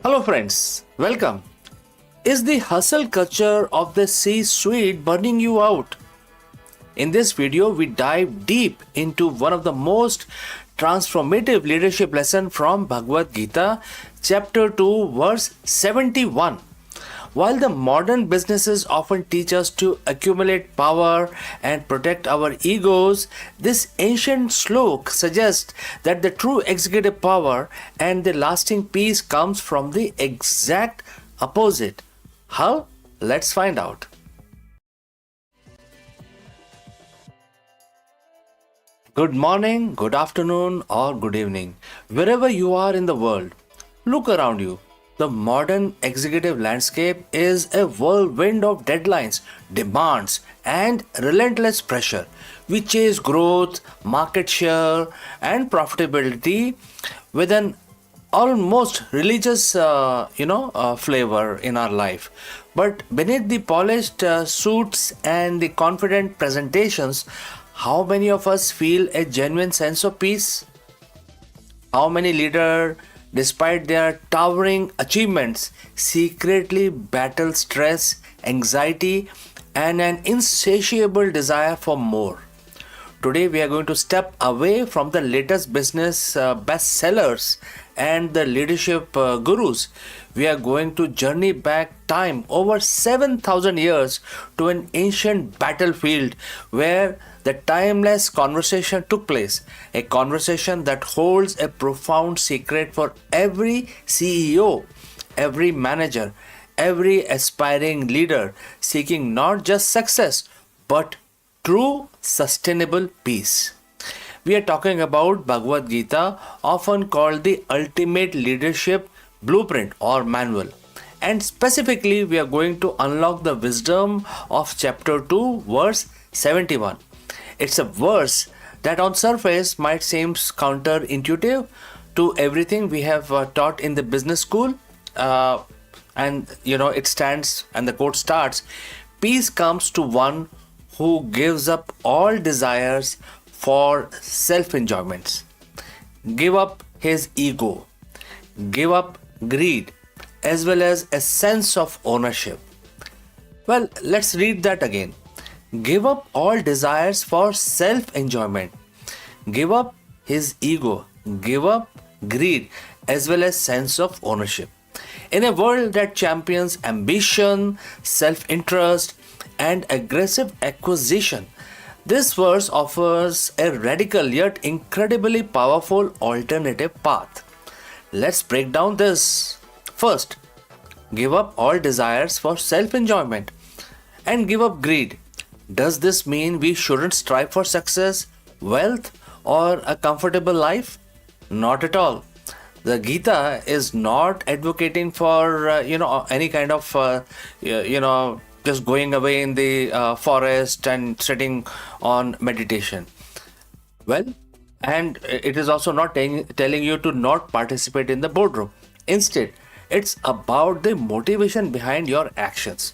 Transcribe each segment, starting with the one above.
Hello, friends. Welcome. Is the hustle culture of the C-suite burning you out? In this video, we dive deep into one of the most transformative leadership lessons from Bhagavad Gita, chapter 2, verse 71. While the modern businesses often teach us to accumulate power and protect our egos, this ancient slok suggests that the true executive power and the lasting peace comes from the exact opposite. How? Let's find out. Good morning, good afternoon, or good evening. Wherever you are in the world, look around you. The modern executive landscape is a whirlwind of deadlines, demands, and relentless pressure. We chase growth, market share, and profitability with an almost religious, flavor in our life. But beneath the polished suits and the confident presentations, how many of us feel a genuine sense of peace? How many leaders, despite their towering achievements, secretly battle stress, anxiety, and an insatiable desire for more? Today, we are going to step away from the latest business bestsellers and the leadership gurus. We are going to journey back time over 7,000 years to an ancient battlefield where the timeless conversation took place. A conversation that holds a profound secret for every CEO, every manager, every aspiring leader seeking not just success but true sustainable peace. We are talking about Bhagavad Gita, often called the ultimate leadership blueprint or manual. And specifically, we are going to unlock the wisdom of chapter 2, verse 71. It's a verse that on surface might seem counterintuitive to everything we have taught in the business school. It stands and the quote starts, "Peace comes to one who gives up all desires for self-enjoyments. Give up his ego, give up greed, as well as a sense of ownership." Well, let's read that again. Give up all desires for self-enjoyment. Give up his ego, give up greed, as well as sense of ownership. In a world that champions ambition, self-interest, and aggressive acquisition, this verse offers a radical yet incredibly powerful alternative path. Let's break down this. First, give up all desires for self-enjoyment and give up greed. Does this mean we shouldn't strive for success, wealth, or a comfortable life? Not at all. The Gita is not advocating for any kind of just going away in the forest and sitting on meditation. Well, and it is also not telling you to not participate in the boardroom. Instead, it's about the motivation behind your actions.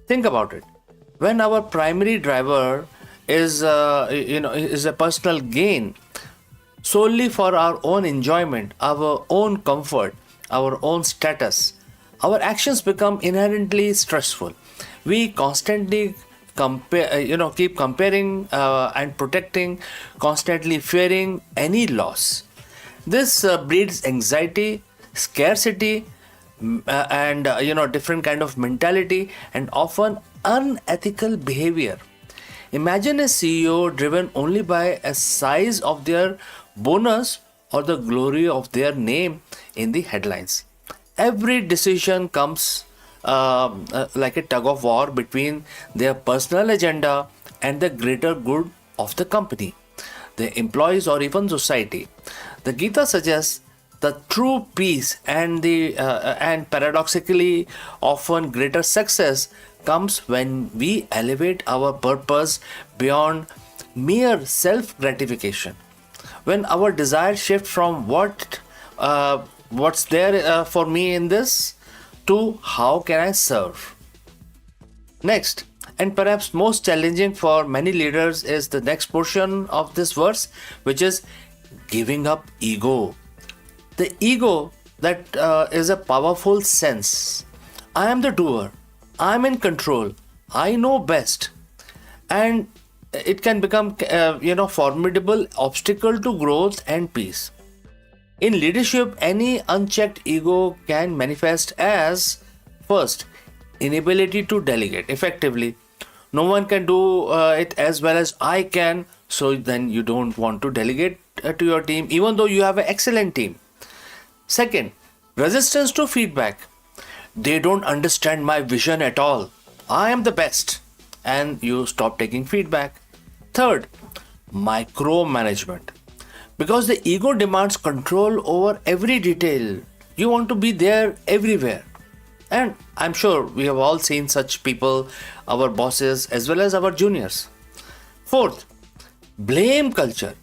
Think about it. When our primary driver is a personal gain, solely for our own enjoyment, our own comfort, our own status, our actions become inherently stressful. We constantly keep comparing and protecting, constantly fearing any loss. This breeds anxiety, scarcity, and different kind of mentality and often unethical behavior. Imagine a CEO driven only by a size of their bonus or the glory of their name in the headlines. Every decision comes like a tug of war between their personal agenda and the greater good of the company, the employees, or even society. The Gita suggests the true peace and paradoxically often greater success comes when we elevate our purpose beyond mere self gratification. When our desire shift from what's there for me in this to how can I serve. Next, and perhaps most challenging for many leaders, is the next portion of this verse, which is giving up ego. The ego that is a powerful sense. I am the doer. I am in control. I know best. And it can become, formidable obstacle to growth and peace. In leadership, any unchecked ego can manifest as first, inability to delegate effectively. No one can do it as well as I can, so then you don't want to delegate to your team, even though you have an excellent team. Second, resistance to feedback. They don't understand my vision at all. I am the best. And you stop taking feedback. Third, micromanagement. Because the ego demands control over every detail. You want to be there everywhere. And I'm sure we have all seen such people, our bosses as well as our juniors. Fourth, blame culture.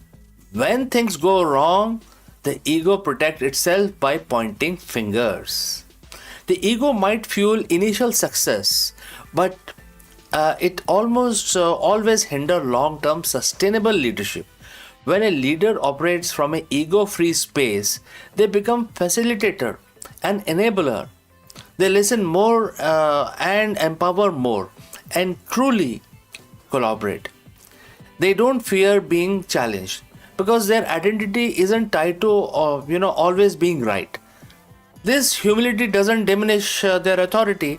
When things go wrong, the ego protects itself by pointing fingers. The ego might fuel initial success, but it almost always hinder long-term sustainable leadership. When a leader operates from an ego-free space, they become facilitator and enabler. They listen more and empower more and truly collaborate. They don't fear being challenged because their identity isn't tied to always being right. This humility doesn't diminish their authority,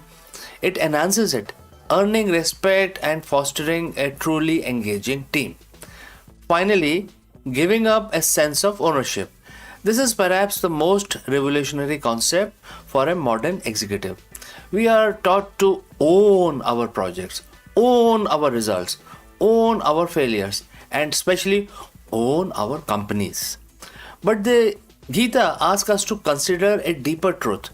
it enhances it, earning respect and fostering a truly engaging team. Finally, giving up a sense of ownership. This is perhaps the most revolutionary concept for a modern executive. We are taught to own our projects, own our results, own our failures, and especially own our companies. But the Gita asks us to consider a deeper truth.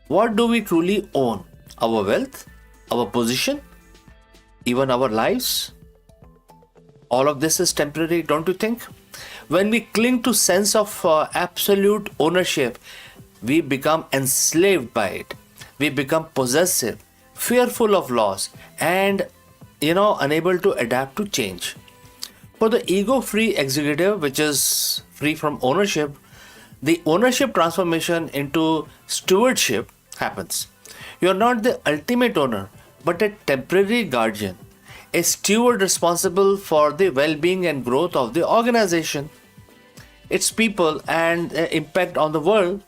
What do we truly own? Our wealth? Our position? Even our lives? All of this is temporary, don't you think? When we cling to sense of absolute ownership, we become enslaved by it. We become possessive, fearful of loss, and unable to adapt to change. For the ego-free executive, which is free from ownership, the ownership transformation into stewardship happens. You're not the ultimate owner, but a temporary guardian, a steward responsible for the well-being and growth of the organization, its people, and impact on the world.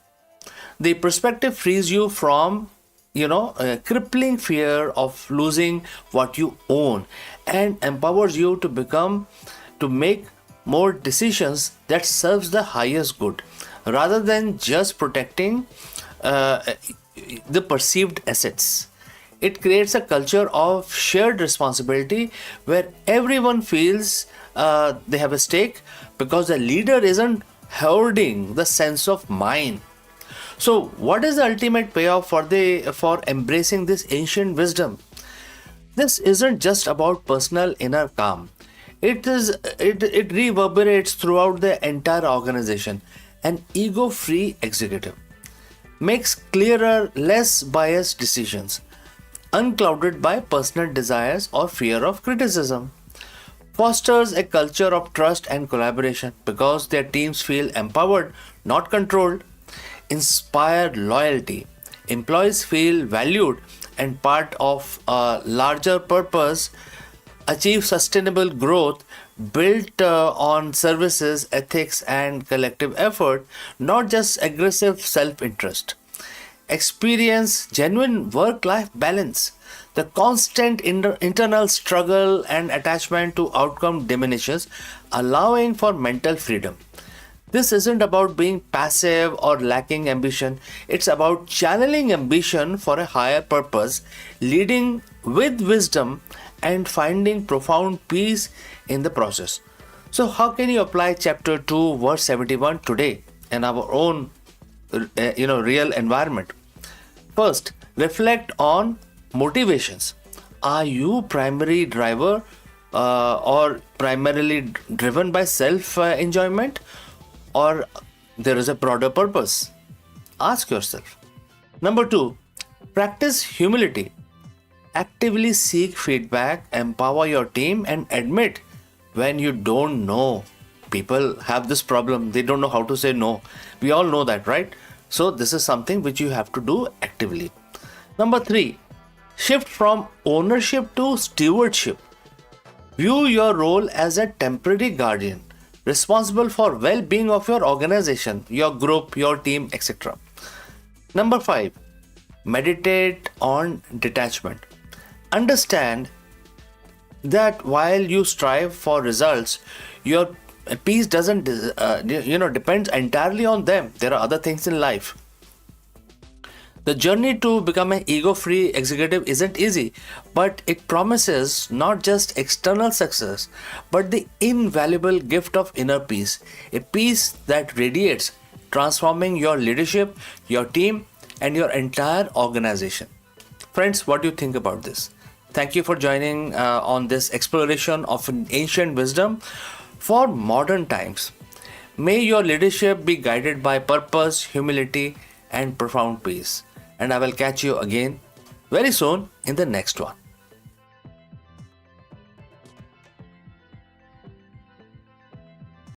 The perspective frees you from a crippling fear of losing what you own and empowers you to make more decisions that serves the highest good rather than just protecting the perceived assets. It creates a culture of shared responsibility where everyone feels they have a stake because the leader isn't hoarding the sense of mine. So, what is the ultimate payoff for embracing this ancient wisdom? This isn't just about personal inner calm. It reverberates throughout the entire organization. An ego-free executive makes clearer, less biased decisions, unclouded by personal desires or fear of criticism. Fosters a culture of trust and collaboration because their teams feel empowered, not controlled. Inspire loyalty. Employees feel valued and part of a larger purpose. Achieve sustainable growth built on services, ethics, and collective effort, not just aggressive self interest. Experience genuine work life balance. The constant internal struggle and attachment to outcome diminishes, allowing for mental freedom. This isn't about being passive or lacking ambition. It's about channeling ambition for a higher purpose, leading with wisdom, and finding profound peace in the process. So, how can you apply chapter 2, verse 71 today in our own, real environment? First, reflect on motivations. Are you primary driver or primarily driven by self enjoyment? Or there is a broader purpose? Ask yourself. Number 2, practice humility. Actively seek feedback, empower your team, and admit when you don't know. People have this problem, they don't know how to say no. We all know that, right? So this is something which you have to do actively. Number 3, shift from ownership to stewardship. View your role as a temporary guardian, responsible for well-being of your organization, your group, your team, etc. Number 5, meditate on detachment. Understand that while you strive for results, your peace doesn't depends entirely on them. There are other things in life. The journey to become an ego-free executive isn't easy, but it promises not just external success, but the invaluable gift of inner peace, a peace that radiates, transforming your leadership, your team, and your entire organization. Friends, what do you think about this? Thank you for joining on this exploration of an ancient wisdom for modern times. May your leadership be guided by purpose, humility, and profound peace. And I will catch you again very soon in the next one.